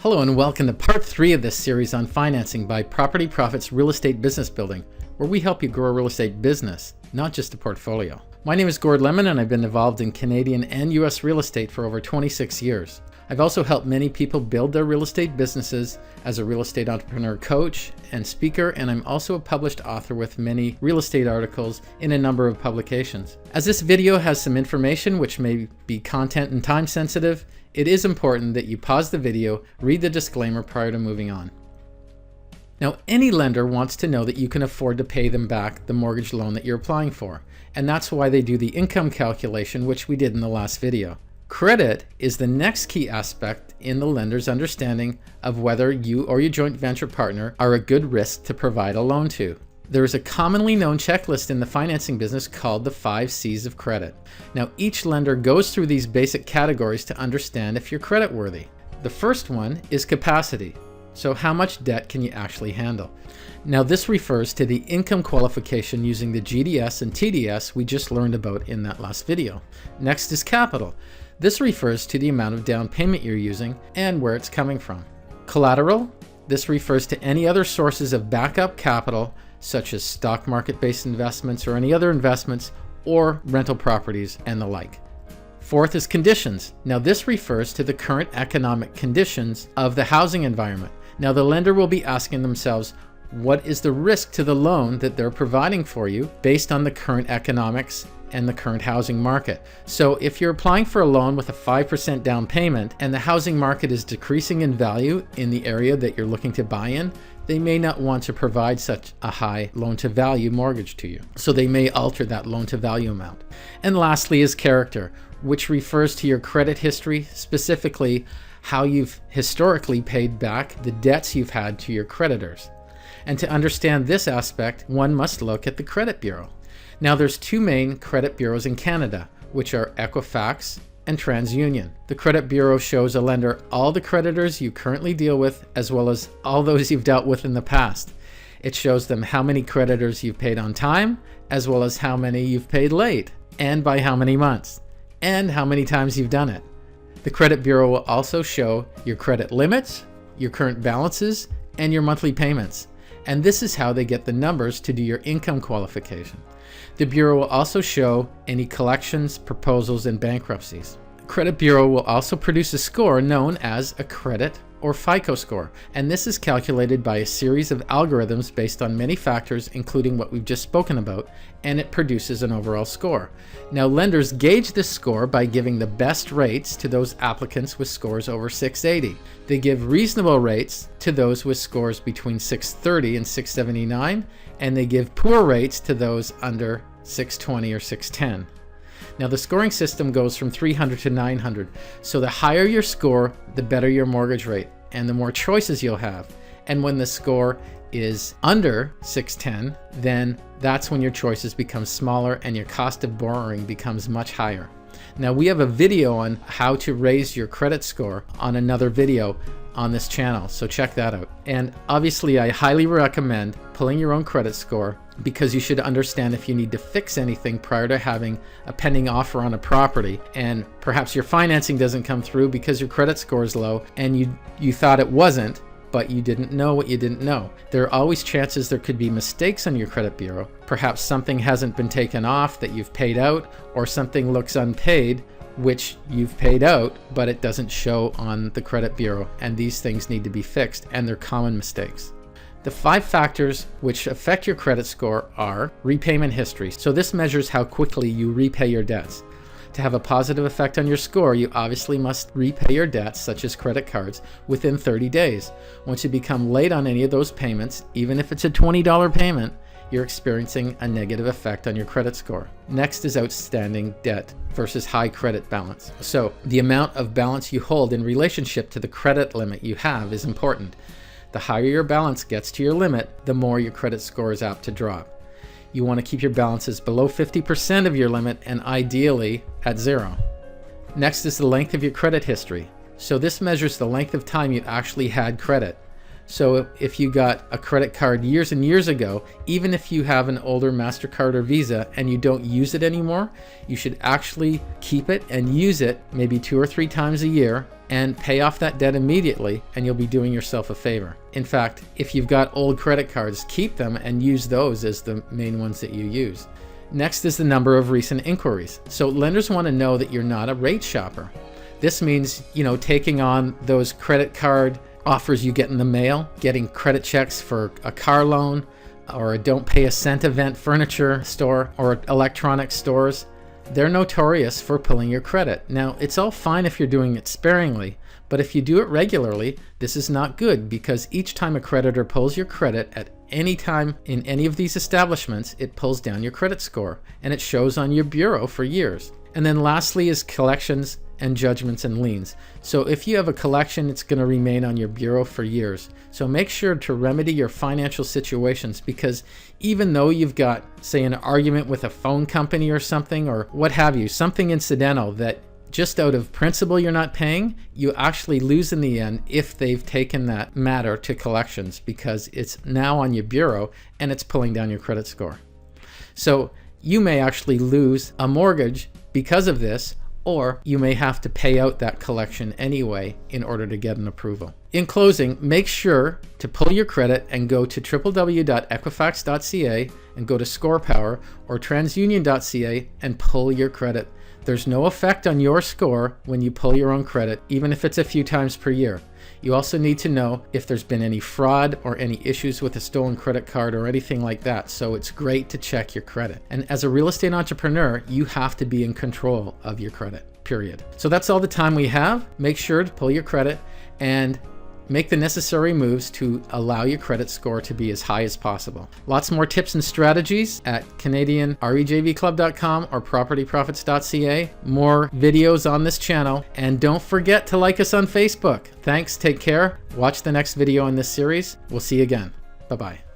Hello and welcome to part 3 of this series on financing by Property Profits Real Estate Business Building, where we help you grow a real estate business, not just a portfolio. My name is Gord Lemon and I've been involved in Canadian and US real estate for over 26 years. I've also helped many people build their real estate businesses as a real estate entrepreneur coach and speaker, and I'm also a published author with many real estate articles in a number of publications. As this video has some information which may be content and time sensitive, it is important that you pause the video, read the disclaimer prior to moving on. Now, any lender wants to know that you can afford to pay them back the mortgage loan that you're applying for, and that's why they do the income calculation, which we did in the last video. Credit is the next key aspect in the lender's understanding of whether you or your joint venture partner are a good risk to provide a loan to. There is a commonly known checklist in the financing business called the 5 C's of credit. Now, each lender goes through these basic categories to understand if you're creditworthy. The first one is capacity. So how much debt can you actually handle? Now, this refers to the income qualification using the GDS and TDS we just learned about in that last video. Next is capital. This refers to the amount of down payment you're using and where it's coming from. Collateral. This refers to any other sources of backup capital, such as stock market-based investments or any other investments or rental properties and the like. Fourth is conditions. Now, this refers to the current economic conditions of the housing environment. Now, the lender will be asking themselves, what is the risk to the loan that they're providing for you based on the current economics and the current housing market? So if you're applying for a loan with a 5% down payment and the housing market is decreasing in value in the area that you're looking to buy in, they may not want to provide such a high loan-to-value mortgage to you. So they may alter that loan-to-value amount. And lastly is character, which refers to your credit history, specifically how you've historically paid back the debts you've had to your creditors. And to understand this aspect, one must look at the credit bureau. Now, there's 2 main credit bureaus in Canada, which are Equifax and TransUnion. The credit bureau shows a lender all the creditors you currently deal with, as well as all those you've dealt with in the past. It shows them how many creditors you've paid on time, as well as how many you've paid late, and by how many months, and how many times you've done it. The credit bureau will also show your credit limits, your current balances, and your monthly payments. And this is how they get the numbers to do your income qualification. The bureau will also show any collections, proposals, and bankruptcies. The credit bureau will also produce a score known as a credit or FICO score, and this is calculated by a series of algorithms based on many factors, including what we've just spoken about, and it produces an overall score. Now, lenders gauge this score by giving the best rates to those applicants with scores over 680. They give reasonable rates to those with scores between 630 and 679, and they give poor rates to those under 620 or 610. Now, the scoring system goes from 300 to 900, so the higher your score, the better your mortgage rate, and the more choices you'll have. And when the score is under 610, then that's when your choices become smaller and your cost of borrowing becomes much higher. Now, we have a video on how to raise your credit score on another video on this channel, so check that out. And obviously, I highly recommend pulling your own credit score, because you should understand if you need to fix anything prior to having a pending offer on a property, and perhaps your financing doesn't come through because your credit score is low and you thought it wasn't, but you didn't know what you didn't know. There are always chances there could be mistakes on your credit bureau. Perhaps something hasn't been taken off that you've paid out, or something looks unpaid which you've paid out, but it doesn't show on the credit bureau, and these things need to be fixed, and they're common mistakes. The 5 factors which affect your credit score are repayment history. So this measures how quickly you repay your debts. To have a positive effect on your score, you obviously must repay your debts, such as credit cards, within 30 days. Once you become late on any of those payments, even if it's a $20 payment, you're experiencing a negative effect on your credit score. Next is outstanding debt versus high credit balance. So the amount of balance you hold in relationship to the credit limit you have is important. The higher your balance gets to your limit, the more your credit score is apt to drop. You want to keep your balances below 50% of your limit, and ideally at 0. Next is the length of your credit history. So this measures the length of time you actually had credit. So if you got a credit card years and years ago, even if you have an older MasterCard or Visa and you don't use it anymore, you should actually keep it and use it maybe 2 or 3 times a year and pay off that debt immediately, and you'll be doing yourself a favor. In fact, if you've got old credit cards, keep them and use those as the main ones that you use. Next is the number of recent inquiries. So lenders want to know that you're not a rate shopper. This means, taking on those credit card offers you get in the mail, getting credit checks for a car loan, or a don't pay a cent event furniture store, or electronic stores. They're notorious for pulling your credit. Now, it's all fine if you're doing it sparingly, but if you do it regularly, this is not good, because each time a creditor pulls your credit at any time in any of these establishments, it pulls down your credit score, and it shows on your bureau for years. And then lastly is collections and judgments and liens. So if you have a collection, it's going to remain on your bureau for years. So make sure to remedy your financial situations, because even though you've got, say, an argument with a phone company or something, or what have you, something incidental that just out of principle you're not paying, you actually lose in the end if they've taken that matter to collections, because it's now on your bureau and it's pulling down your credit score. So you may actually lose a mortgage because of this, or you may have to pay out that collection anyway in order to get an approval. In closing, make sure to pull your credit and go to www.equifax.ca and go to Score Power, or transunion.ca and pull your credit. There's no effect on your score when you pull your own credit, even if it's a few times per year. You also need to know if there's been any fraud or any issues with a stolen credit card or anything like that. So it's great to check your credit. And as a real estate entrepreneur, you have to be in control of your credit, period. So that's all the time we have. Make sure to pull your credit and make the necessary moves to allow your credit score to be as high as possible. Lots more tips and strategies at CanadianREJVClub.com or PropertyProphets.ca. More videos on this channel. And don't forget to like us on Facebook. Thanks, take care. Watch the next video in this series. We'll see you again. Bye-bye.